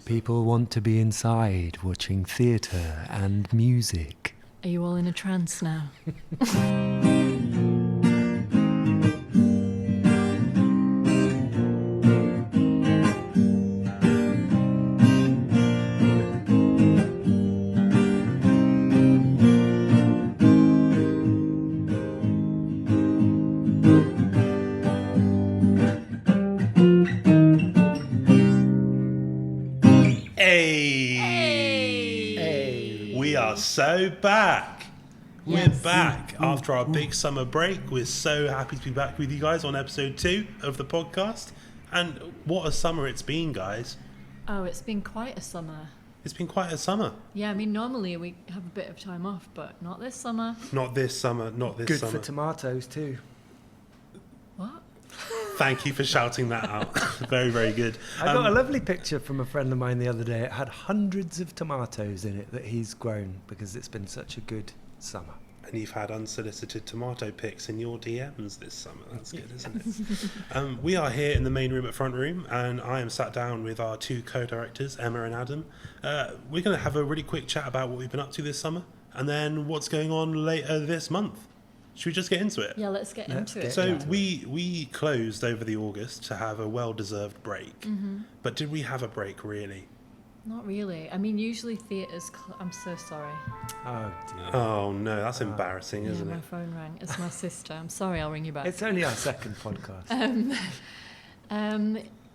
People want to be inside watching theatre and music. Are you all in a trance now? So back. We're back after our big summer break. We're so happy to be back with you guys on episode 2 of the podcast. And what a summer it's been, guys. Oh, it's been quite a summer. It's been quite a summer. Yeah, I mean, normally we have a bit of time off, but not this summer. Not this summer, not this summer. Good for tomatoes too. What? Thank you for shouting that out. Very, very good. I got a lovely picture from a friend of mine the other day. It had hundreds of tomatoes in it that he's grown because it's been such a good summer. And you've had unsolicited tomato pics in your DMs this summer. That's good, isn't it? We are here in the main room at Front Room, and I am sat down with our 2 co-directors, Emma and Adam. We're going to have a really quick chat about what we've been up to this summer, and then what's going on later this month. Should we just get into it? Yeah, let's get into it. So we closed over the August to have a well-deserved break. Mm-hmm. But did we have a break, really? Not really. I mean, usually theatres... I'm so sorry. Oh, dear. Oh, no, that's embarrassing, isn't My it? phone rang. It's my sister. I'm sorry, I'll ring you back. It's only our second podcast.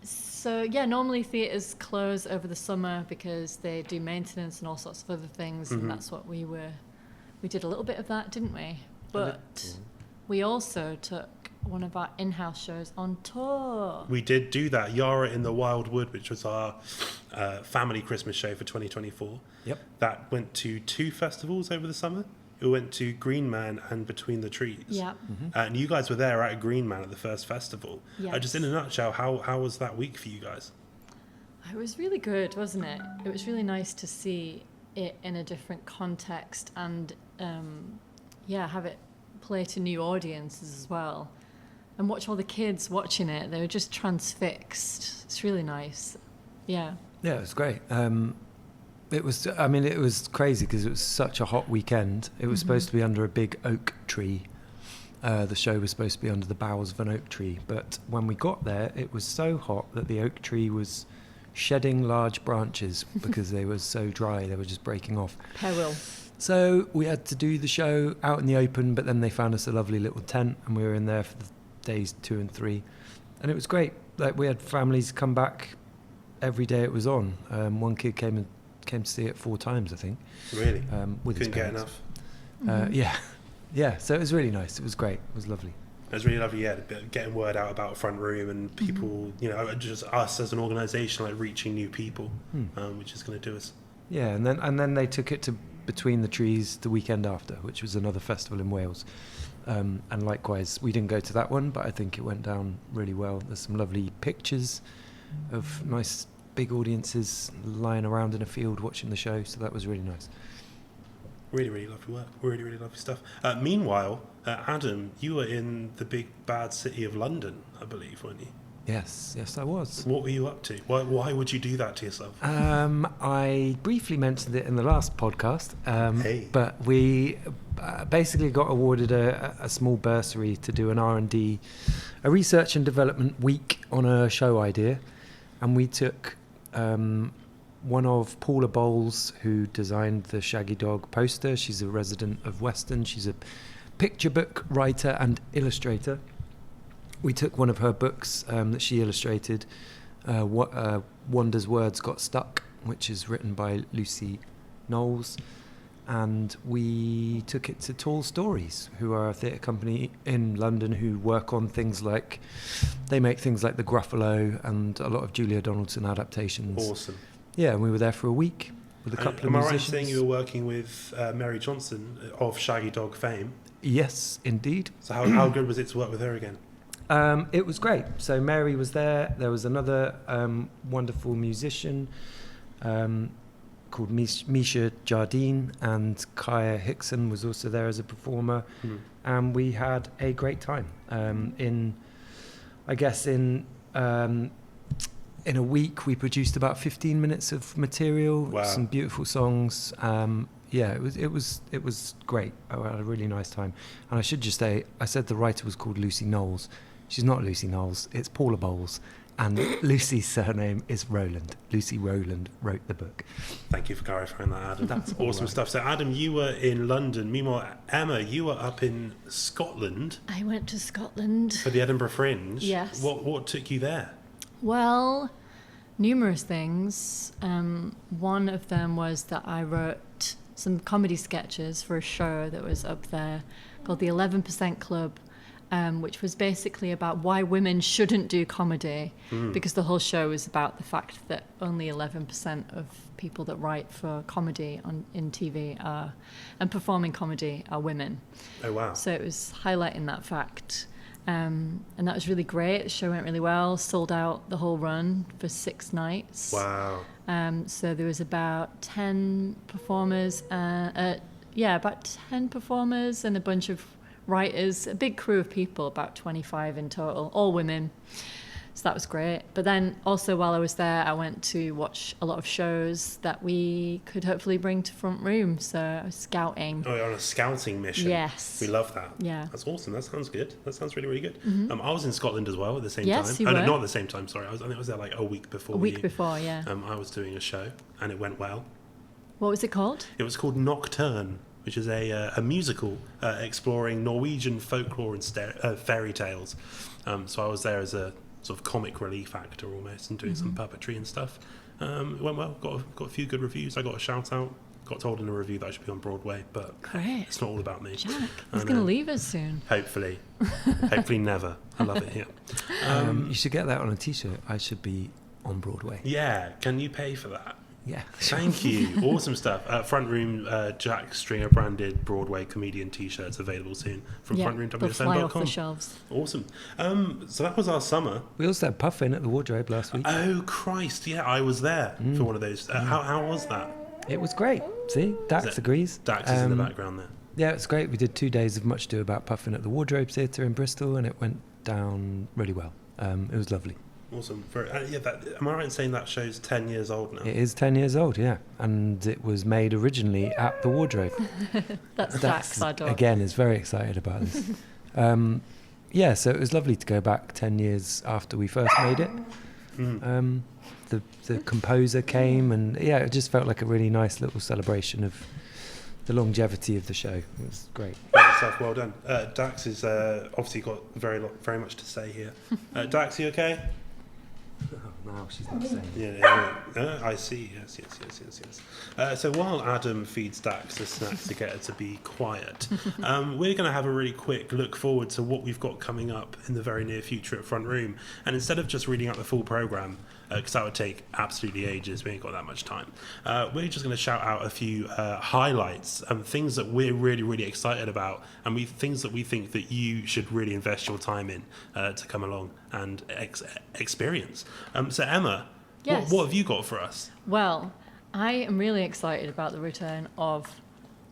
So, yeah, normally theatres close over the summer because they do maintenance and all sorts of other things, Mm-hmm. and that's what we did a little bit of that, didn't we? But we also took one of our in-house shows on tour. We did do that. Yara in the Wild Wood, which was our family Christmas show for 2024. Yep. That went to 2 festivals over the summer. It went to Green Man and Between the Trees. Yeah. Mm-hmm. And you guys were there at Green Man at the first festival. Yes. Just in a nutshell, how was that week for you guys? It was really good, wasn't it? It was really nice to see it in a different context and, have it play to new audiences as well. And watch all the kids watching it. They were just transfixed. It's really nice. Yeah. Yeah, it was great. It was crazy because it was such a hot weekend. It was supposed to be under a big oak tree. The show was supposed to be under the boughs of an oak tree. But when we got there, it was so hot that the oak tree was shedding large branches because they were so dry. They were just breaking off. Peril. So we had to do the show out in the open, but then they found us a lovely little tent and we were in there for the days 2 and 3. And it was great. Like, we had families come back every day it was on. One kid came to see it 4 times, I think. Really? With his Couldn't get parents. enough? Yeah. So it was really nice. It was great. It was lovely. It was really lovely, getting word out about Front Room and people, just us as an organisation, like reaching new people, which is going to do us. Yeah, and then they took it to Between the Trees the weekend after, which was another festival in Wales. And likewise, we didn't go to that one, but I think it went down really well. There's some lovely pictures of nice big audiences lying around in a field watching the show, so that was really nice. Really, really lovely work. Really, really lovely stuff. Meanwhile, Adam, you were in the big bad city of London, I believe, weren't you? Yes, I was. What were you up to? Why would you do that to yourself? I briefly mentioned it in the last podcast, but we basically got awarded a small bursary to do an R&D, a research and development week on a show idea, and we took one of Paula Bowles, who designed the Shaggy Dog poster. She's a resident of Weston. She's a picture book writer and illustrator. We took one of her books that she illustrated, Wanda's Words Got Stuck, which is written by Lucy Knowles, and we took it to Tall Stories, who are a theatre company in London who work on things like, they make things like The Gruffalo and a lot of Julia Donaldson adaptations. Awesome. Yeah, and we were there for a week with a couple of musicians. Am I right in saying you were working with Mary Johnson of Shaggy Dog fame? Yes, indeed. So how good was it to work with her again? It was great. So Mary was there. There was another wonderful musician called Misha Jardine, and Kaya Hickson was also there as a performer. And we had a great time in in a week we produced about 15 minutes of material. Wow. Some beautiful songs. It was great. I had a really nice time. And I should just say, I said the writer was called Lucy Knowles. She's not Lucy Knowles, it's Paula Bowles. And Lucy's surname is Rowland. Lucy Rowland wrote the book. Thank you for clarifying that, Adam. That's awesome stuff. So, Adam, you were in London. Meanwhile, Emma, you were up in Scotland. I went to Scotland. For the Edinburgh Fringe. Yes. What took you there? Well, numerous things. One of them was that I wrote some comedy sketches for a show that was up there called the 11% Club. Which was basically about why women shouldn't do comedy, because the whole show was about the fact that only 11% of people that write for comedy in TV and performing comedy are women. Oh, wow. So it was highlighting that fact. And that was really great. The show went really well, sold out the whole run for 6 nights. Wow. So there was about 10 performers, and a bunch of writers, a big crew of people, about 25 in total, all women. So that was great. But then also while I was there, I went to watch a lot of shows that we could hopefully bring to Front Room. So I was scouting. Oh, you're on a scouting mission. Yes. We love that. Yeah. That's awesome. That sounds good. That sounds really, really good. Mm-hmm. I was in Scotland as well at the same Yes, time. you were. Not at the same time, sorry. I think I was there like a week before. Before, yeah. I was doing a show and it went well. What was it called? It was called Nocturne, which is a musical exploring Norwegian folklore and fairy tales. So I was there as a sort of comic relief actor almost, and doing some puppetry and stuff. It went well. Got a few good reviews. I got a shout out. Got told in a review that I should be on Broadway, but Great. It's not all about me. Jack, he's going to leave us soon. Hopefully. Hopefully never. I love it here. You should get that on a t-shirt. I should be on Broadway. Yeah. Can you pay for that? Yeah. Thank you. Awesome stuff. Front Room, Jack Stringer branded Broadway comedian t-shirts available soon from frontroom.com. They'll fly off the shelves. Awesome. So that was our summer. We also had Puffin at the Wardrobe last week. Oh, Christ. Yeah, I was there for one of those. How was that? It was great. See, Dax agrees. Dax is in the background there. Yeah, it's great. We did 2 days of Much Ado About Puffin at the Wardrobe Theatre in Bristol, and it went down really well. It was lovely. Awesome. Am I right in saying that show's 10 years old now? It is 10 years old, yeah. And it was made originally at the Wardrobe. That's Dax, our dog. Again, is very excited about this. So it was lovely to go back 10 years after we first made it. The composer came, and it just felt like a really nice little celebration of the longevity of the show. It was great. Well done. Dax is obviously got very much to say here. Dax, you okay? Oh, no, she's not saying. Yeah. I see. Yes. So while Adam feeds Dax a snack to get her to be quiet, we're going to have a really quick look forward to what we've got coming up in the very near future at Front Room. And instead of just reading out the full programme, because that would take absolutely ages, we ain't got that much time, we're just going to shout out a few highlights and things that we're really, really excited about, and things that we think that you should really invest your time in to come along and experience. So Emma, yes. What have you got for us? Well, I am really excited about the return of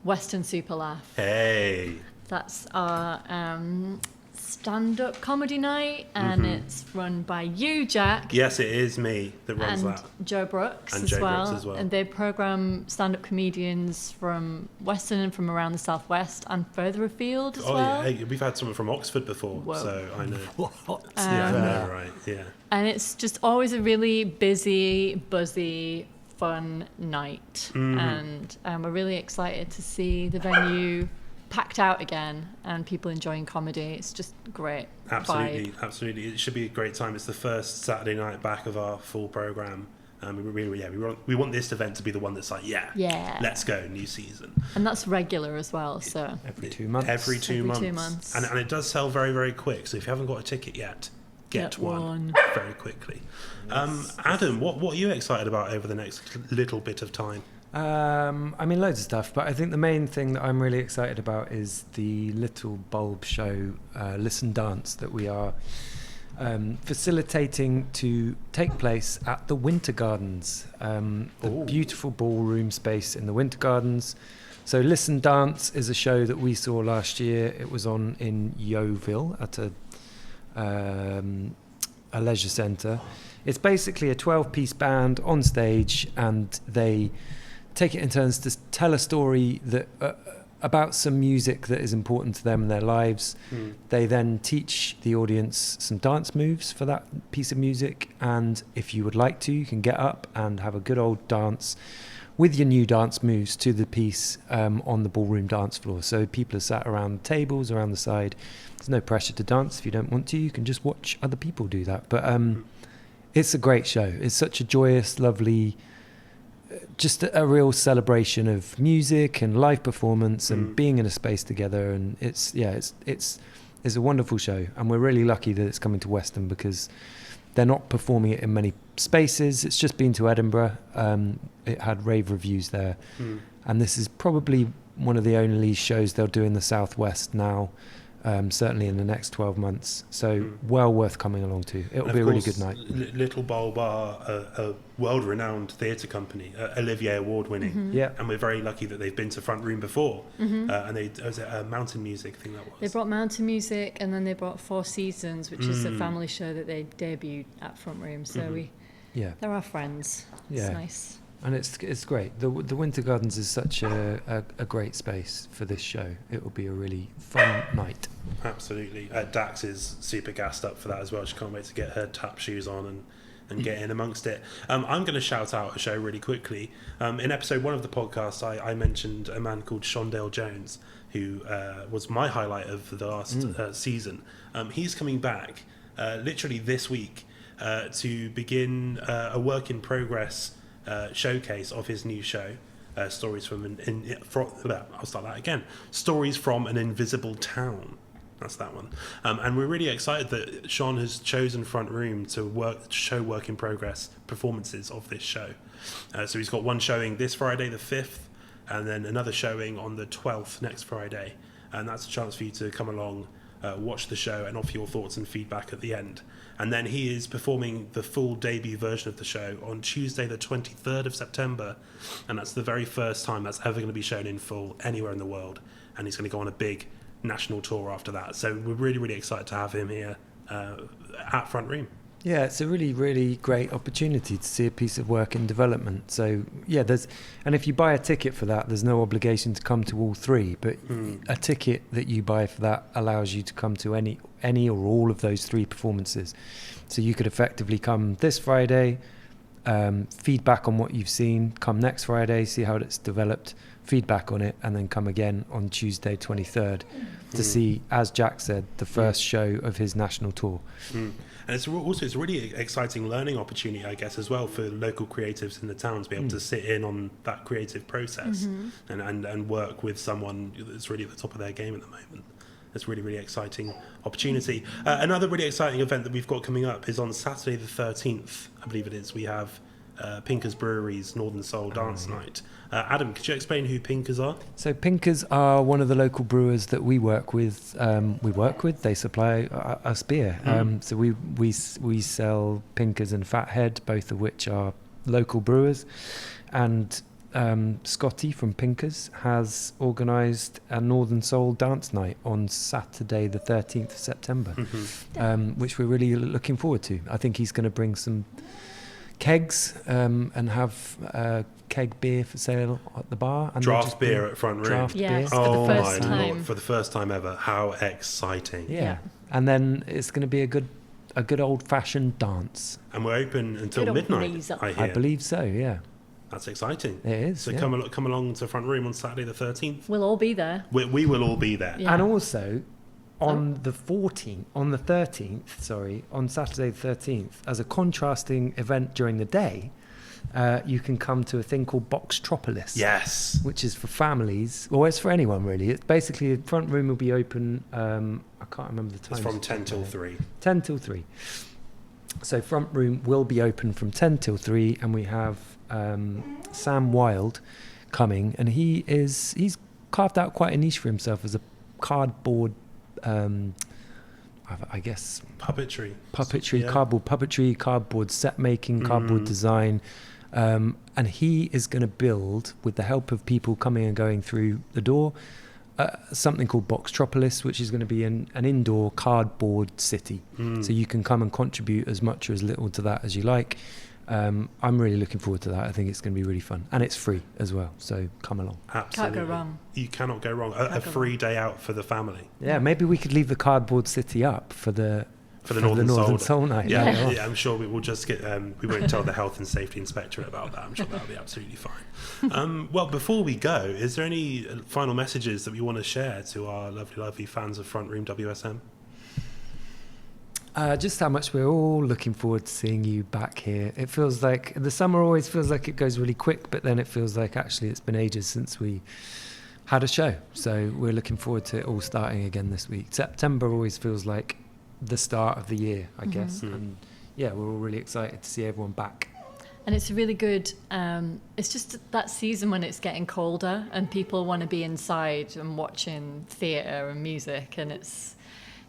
Western Super Laugh. Hey! That's our stand-up comedy night, and it's run by you, Jack. Yes, it is me that runs and that. Joe Brooks And as Joe well. Brooks as well. And they program stand-up comedians from Western and from around the Southwest and further afield as well. Yeah, hey, we've had someone from Oxford before, Whoa. So I know. What? Yeah, I know, right? Yeah. And it's just always a really busy, buzzy, fun night. And we're really excited to see the venue packed out again and people enjoying comedy. It's just great. Absolutely. It should be a great time. It's the first Saturday night back of our full programme. We want this event to be the one that's like, let's go, new season. And that's regular as well, so Every 2 months. Every two months. 2 months. And it does sell very, very quick. So if you haven't got a ticket yet, get one very quickly. Adam, what are you excited about over the next little bit of time? Loads of stuff, but I think the main thing that I'm really excited about is the little bulb show, Listen Dance, that we are facilitating to take place at the Winter Gardens, the beautiful ballroom space in the Winter Gardens. So Listen Dance is a show that we saw last year. It was on in Yeovil at a leisure centre it's basically a 12-piece band on stage, and they take it in turns to tell a story that about some music that is important to them in their lives. They then teach the audience some dance moves for that piece of music, and if you would like to, you can get up and have a good old dance with your new dance moves to the piece on the ballroom dance floor. So people are sat around tables around the side. There's no pressure to dance. If you don't want to, you can just watch other people do that. But it's a great show. It's such a joyous, lovely, just a real celebration of music and live performance and being in a space together. And it's a wonderful show. And we're really lucky that it's coming to Weston, because they're not performing it in many spaces. It's just been to Edinburgh. It had rave reviews there. And this is probably one of the only shows they'll do in the Southwest now, certainly in the next 12 months. So well worth coming along to. It'll be a really good night. Little Bulb are a world-renowned theatre company, Olivier Award-winning. Yeah. And we're very lucky that they've been to Front Room before. And was it Mountain Music, I think that was. They brought Mountain Music, and then they brought Four Seasons, which is a family show that they debuted at Front Room. So they're our friends. It's nice. And it's great. The Winter Gardens is such a great space for this show. It will be a really fun night. Absolutely. Dax is super gassed up for that as well. She can't wait to get her tap shoes on and get in amongst it. I'm going to shout out a show really quickly. In episode 1 of the podcast, I mentioned a man called Shondale Jones, who was my highlight of the last season. He's coming back literally this week to begin a work in progress showcase of his new show, Stories from I'll start that again. Stories from an Invisible Town. That's that one. And we're really excited that Sean has chosen Front Room to show work in progress performances of this show. So he's got one showing this Friday, the 5th, and then another showing on the 12th, next Friday. And that's a chance for you to come along, watch the show, and offer your thoughts and feedback at the end. And then he is performing the full debut version of the show on Tuesday, the 23rd of September. And that's the very first time that's ever going to be shown in full anywhere in the world. And he's going to go on a big national tour after that. So we're really, really excited to have him here at Front Room. Yeah, it's a really, really great opportunity to see a piece of work in development. So, yeah, and if you buy a ticket for that, there's no obligation to come to all 3, but a ticket that you buy for that allows you to come to any or all of those 3 performances. So you could effectively come this Friday, feedback on what you've seen, come next Friday, see how it's developed, feedback on it, and then come again on Tuesday 23rd to see, as Jack said, the first show of his national tour. And it's a really exciting learning opportunity, I guess, as well for local creatives in the town to be able to sit in on that creative process and work with someone that's really at the top of their game at the moment. It's really, really exciting opportunity. Another really exciting event that we've got coming up is on Saturday the 13th, I believe it is. We have Pinkers Brewery's Northern Soul Dance Night. Adam, could you explain who Pinkers are? So Pinkers are one of the local brewers that we work with. They supply us beer. So we sell Pinkers and Fathead, both of which are local brewers. And Scotty from Pinkers has organised a Northern Soul Dance Night on Saturday the 13th of September, which we're really looking forward to. I think he's going to bring some kegs and have keg beer for sale at the bar. And draft beer at Front Room. Draft beer. For the first time. Lord, for the first time ever. How exciting. Yeah. And then it's going to be a good old-fashioned dance. And we're open until midnight, I hear. I believe so, yeah. That's exciting. It is. So come along to Front Room on Saturday the 13th. We'll all be there. We will all be there. Yeah. And also on the 13th, on Saturday the 13th, as a contrasting event during the day, you can come to a thing called Boxtropolis. Yes. Which is for families, or it's for anyone really. It's basically, the Front Room will be open, I can't remember the time. It's from 10 till 3. 10 till 3. So Front Room will be open from 10 till 3, and we have Sam Wilde coming, and he's carved out quite a niche for himself as a cardboard I guess puppetry, yeah. Cardboard puppetry, cardboard set making, cardboard design, and he is going to build, with the help of people coming and going through the door, something called Boxtropolis, which is going to be an indoor cardboard city. So you can come and contribute as much or as little to that as you like. I'm really looking forward to that. I think it's going to be really fun, and it's free as well, so come along. Absolutely. Can't go wrong. You cannot go wrong. A free day out for the family. Yeah, maybe we could leave the cardboard city up for the Northern Soul Night. Yeah, I'm sure we will just get. We won't tell the health and safety inspectorate about that. I'm sure that'll be absolutely fine. Well, before we go, is there any final messages that we want to share to our lovely fans of Front Room WSM? Just how much we're all looking forward to seeing you back here. It feels like the summer always feels like it goes really quick, but then it feels like actually it's been ages since we had a show. So we're looking forward to it all starting again this week. September always feels like the start of the year, I guess. And yeah, we're all really excited to see everyone back. And it's really good. It's just that season when it's getting colder and people want to be inside and watching theatre and music, and it's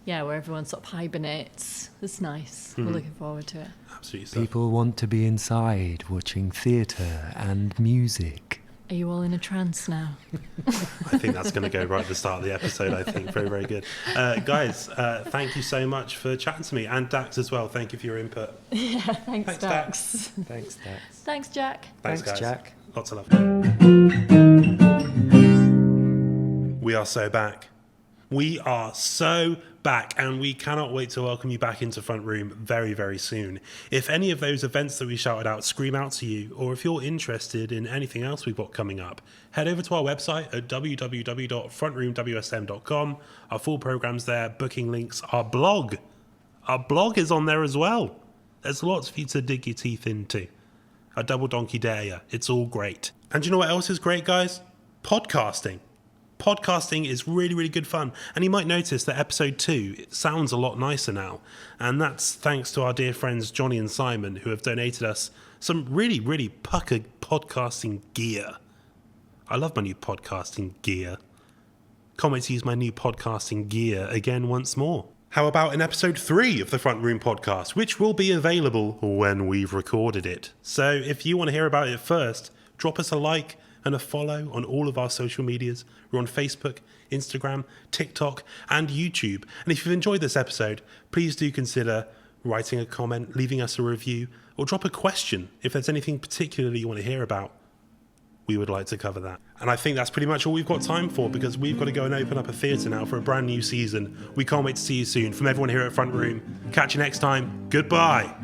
where everyone sort of hibernates. It's nice. We're looking forward to it. Absolutely. People want to be inside watching theatre and music. Are you all in a trance now? I think that's going to go right at the start of the episode, I think. Very, very good. Guys, thank you so much for chatting to me. And Dax as well. Thank you for your input. Yeah, thanks Dax. Thanks, Dax. Thanks, Jack. Thanks, guys. Jack. Lots of love. We are so back. We are so back, and we cannot wait to welcome you back into Front Room very, very soon. If any of those events that we shouted out scream out to you, or if you're interested in anything else we've got coming up, head over to our website at www.frontroomwsm.com. Our full program's there, booking links, our blog. Our blog is on there as well. There's lots for you to dig your teeth into. A double donkey dare ya. It's all great. And you know what else is great, guys? Podcasting. Podcasting is really, really good fun. And you might notice that episode 2 it sounds a lot nicer now. And that's thanks to our dear friends Johnny and Simon, who have donated us some really, really puckered podcasting gear. I love my new podcasting gear. Can't wait to use my new podcasting gear again once more. How about in episode 3 of the Front Room podcast, which will be available when we've recorded it. So if you want to hear about it first, drop us a like and a follow on all of our social medias. We're on Facebook, Instagram, TikTok, and YouTube. And if you've enjoyed this episode, please do consider writing a comment, leaving us a review, or drop a question if there's anything particularly you want to hear about. We would like to cover that. And I think that's pretty much all we've got time for, because we've got to go and open up a theatre now for a brand new season. We can't wait to see you soon. From everyone here at Front Room, catch you next time. Goodbye.